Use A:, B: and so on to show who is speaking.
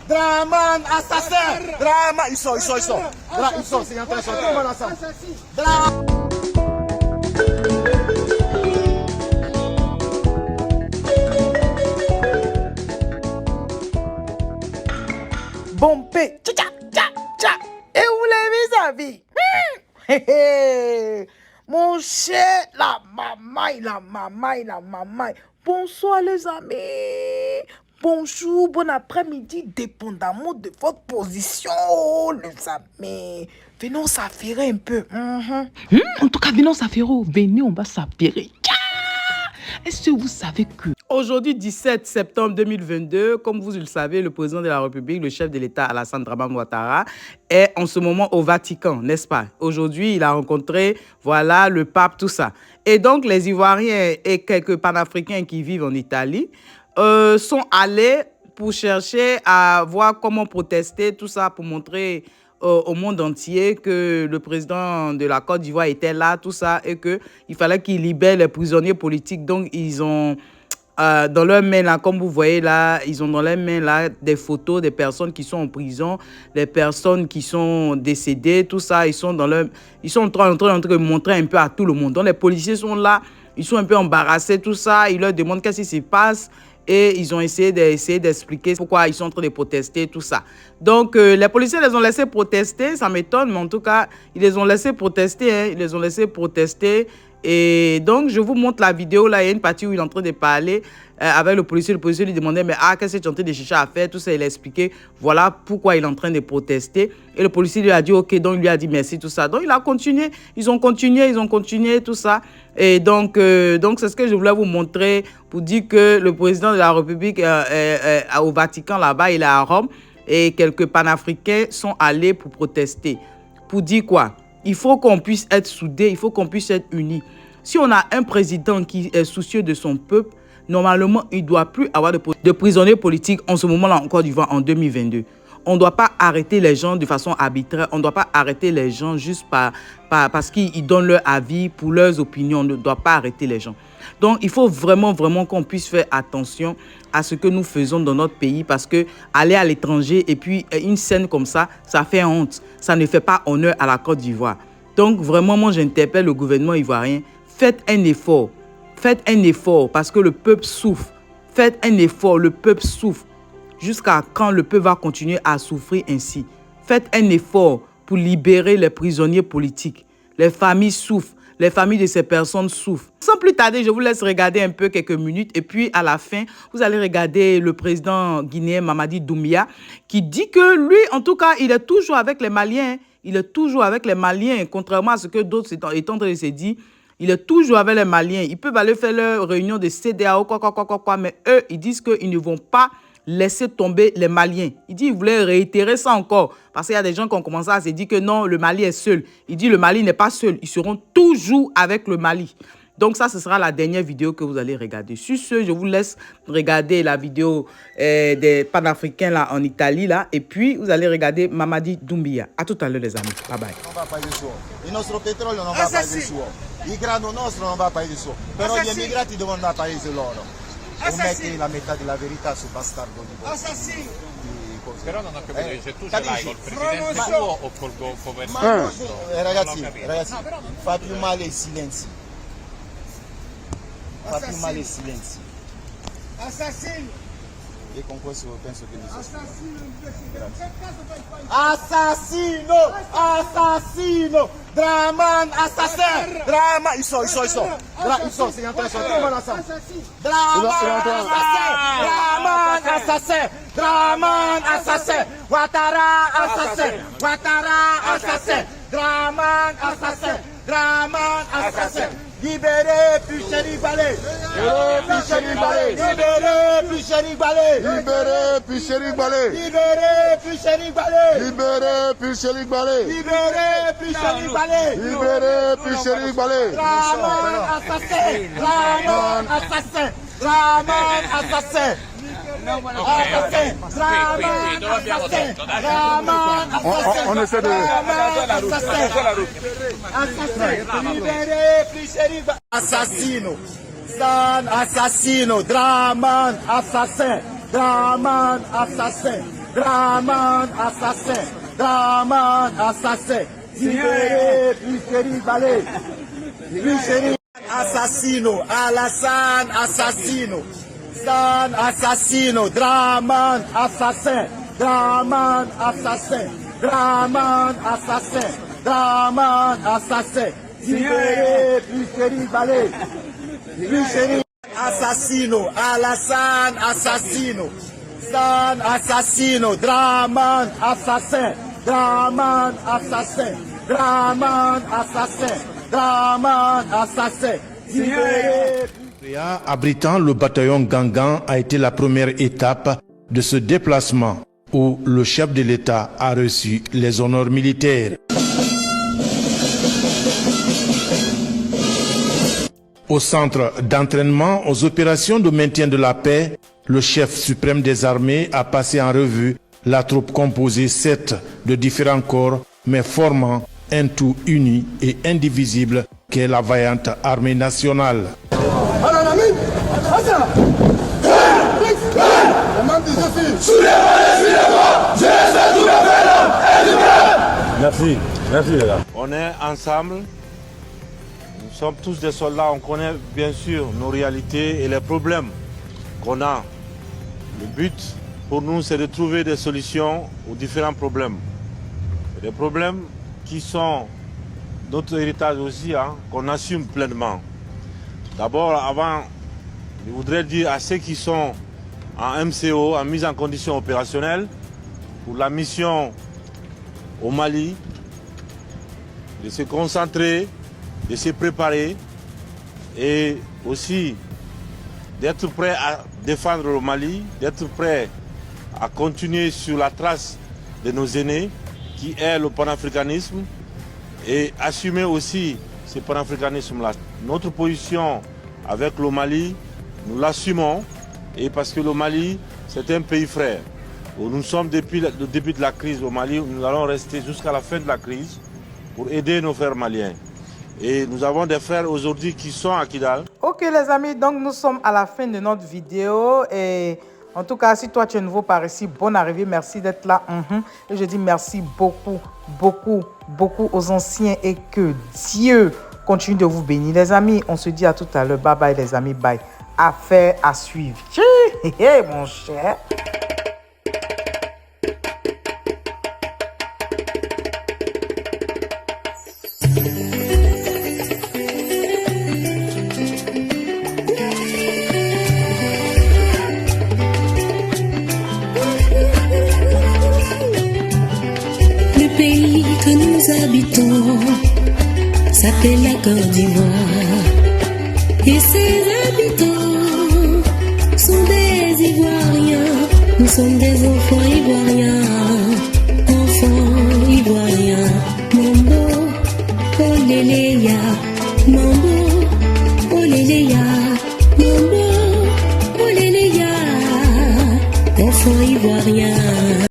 A: Draman, assassin. Draman, ils sont. Ils sont, c'est en train de sortir. On va ensemble.
B: Bompé, tcha tcha tcha. Et vous l'avez vu, mon cher, la mamaille. Bonsoir les amis. Bonjour, bon après-midi, dépendamment de votre position, les amis. Venons s'affairer un peu.
C: En tout cas, venons s'affairer. Venez, on va s'affairer. Est-ce que vous savez que
B: aujourd'hui, 17 septembre 2022, comme vous le savez, le président de la République, le chef de l'État, Alassane Dramane Ouattara, est en ce moment au Vatican, n'est-ce pas? Aujourd'hui, il a rencontré, voilà, le pape, tout ça. Et donc, les Ivoiriens et quelques panafricains qui vivent en Italie sont allés pour chercher à voir comment protester, tout ça, pour montrer au monde entier que le président de la Côte d'Ivoire était là, tout ça, et qu'il fallait qu'il libère les prisonniers politiques. Donc, ils ont dans leurs mains, là, comme vous voyez là, ils ont dans leurs mains là, des photos des personnes qui sont en prison, des personnes qui sont décédées, tout ça. Ils sont en train de montrer un peu à tout le monde. Donc, les policiers sont là, ils sont un peu embarrassés, tout ça. Ils leur demandent qu'est-ce qui se passe. Et ils ont essayé d'expliquer pourquoi ils sont en train de protester, tout ça. Donc, les policiers les ont laissés protester, ça m'étonne, mais en tout cas, ils les ont laissés protester, hein, ils les ont laissés protester. Et donc, je vous montre la vidéo, là, il y a une partie où il est en train de parler avec le policier. Le policier lui demandait, mais qu'est-ce que tu es en train de chercher à faire? Tout ça, il a expliqué, voilà pourquoi il est en train de protester. Et le policier lui a dit, ok, donc il lui a dit merci, tout ça. Donc, il a continué, ils ont continué, tout ça. Et donc c'est ce que je voulais vous montrer pour dire que le président de la République au Vatican, là-bas, il est à Rome. Et quelques panafricains sont allés pour protester. Pour dire quoi? Il faut qu'on puisse être soudés, il faut qu'on puisse être unis. Si on a un président qui est soucieux de son peuple, normalement, il ne doit plus avoir de prisonniers politiques en ce moment-là en Côte d'Ivoire en 2022. On ne doit pas arrêter les gens de façon arbitraire. On ne doit pas arrêter les gens juste parce qu'ils donnent leur avis pour leurs opinions. On ne doit pas arrêter les gens. Donc, il faut vraiment qu'on puisse faire attention à ce que nous faisons dans notre pays parce que aller à l'étranger et puis une scène comme ça, ça fait honte. Ça ne fait pas honneur à la Côte d'Ivoire. Donc, vraiment, moi, j'interpelle le gouvernement ivoirien. Faites un effort. Faites un effort parce que le peuple souffre. Faites un effort, le peuple souffre. Jusqu'à quand le peuple va continuer à souffrir ainsi? Faites un effort pour libérer les prisonniers politiques. Les familles souffrent. Les familles de ces personnes souffrent. Sans plus tarder, je vous laisse regarder un peu quelques minutes. Et puis, à la fin, vous allez regarder le président guinéen Mamadi Doumbouya qui dit que lui, en tout cas, il est toujours avec les Maliens. Il est toujours avec les Maliens, contrairement à ce que d'autres étant en train de se dire. Il est toujours avec les Maliens. Ils peuvent aller faire leur réunion de CEDEAO, mais eux, ils disent qu'ils ne vont pas laisser tomber les Maliens. Il dit qu'il voulait réitérer ça encore. Parce qu'il y a des gens qui ont commencé à se dire que non, le Mali est seul. Il dit que le Mali n'est pas seul. Ils seront toujours avec le Mali. Donc ça, ce sera la dernière vidéo que vous allez regarder. Sur ce, je vous laisse regarder la vidéo des panafricains là, en Italie. Là, et puis, vous allez regarder Mamadi Doumbouya. À tout à l'heure, les amis. Bye bye.
A: Non va payer il nostro petrolio non va payer suo. Il grano nostro non va payer suo. Però gli immigrati devono andare a paese loro. O metti la metà della verità su bastardo di voi. Assassino!
D: Però non ho capito se tu ce l'hai col presidente tuo o col governo.
A: Ragazzi, fa più male il silenzio. Fa più male il silenzio. Assassino! E con questo penso che mi Assassino! Assassino! Draman, assassin! Draman, ils sont, c'est en train de sortir, on va ensemble. Draman, assassin! Draman, assassin! Ouattara, assassin! Draman, assassin! Libérez Pucheri Balé! Libérez Pucheri Balé! Libérez Pucheri Balé! Libérez Pucheri Balé! Libérez Pucheri Balé! Libérez Pucheri Balé! Libérez Pucheri Balé! Libérez Pucheri Balé! Draman assassin! Draman assassin! Draman assassin! On essaie de... Assassino! San assassino! Draman assassin! Draman assassin! Draman assassin, Draman assassin. Libérez Picheri Balé. Picheri assassino, Alassane assassino. San assassino, Draman assassin, Draman assassin, Draman assassin, Draman assassin. Libérez Picheri Balé. Picheri assassino, Alassane assassino. San assassino, Draman assassin, Draman assassin, Draman assassin, Draman assassin.
E: Abritant le bataillon Gangan a été la première étape de ce déplacement où le chef de l'État a reçu les honneurs militaires. Au centre d'entraînement aux opérations de maintien de la paix, le chef suprême des armées a passé en revue la troupe composée certes de différents corps, mais formant un tout uni et indivisible qu'est la vaillante armée nationale.
F: Merci les gars. On est ensemble, nous sommes tous des soldats, on connaît bien sûr nos réalités et les problèmes qu'on a. Le but pour nous, c'est de trouver des solutions aux différents problèmes. Des problèmes qui sont notre héritage aussi, qu'on assume pleinement. D'abord, avant, je voudrais dire à ceux qui sont en MCO, en mise en condition opérationnelle, pour la mission au Mali, de se concentrer, de se préparer et aussi d'être prêt à défendre le Mali, d'être prêt à continuer sur la trace de nos aînés, qui est le panafricanisme, et assumer aussi ce panafricanisme-là. Notre position avec le Mali, nous l'assumons, et parce que le Mali, c'est un pays frère. Nous sommes depuis le début de la crise au Mali, nous allons rester jusqu'à la fin de la crise pour aider nos frères maliens. Et nous avons des frères aujourd'hui qui sont à Kidal.
B: Ok les amis, donc nous sommes à la fin de notre vidéo et en tout cas, si toi tu es nouveau par ici, bonne arrivée, merci d'être là. Et je dis merci beaucoup, beaucoup, beaucoup aux anciens et que Dieu continue de vous bénir. Les amis, on se dit à tout à l'heure. Bye bye les amis, bye. Affaire à suivre. Mon cher.
G: Habitants s'appelle la Côte d'Ivoire et ses habitants sont des Ivoiriens, nous sommes des enfants ivoiriens, Mambo, Oléléa, Mambo, Oléléa, Mambo, Oléléa, enfants ivoiriens.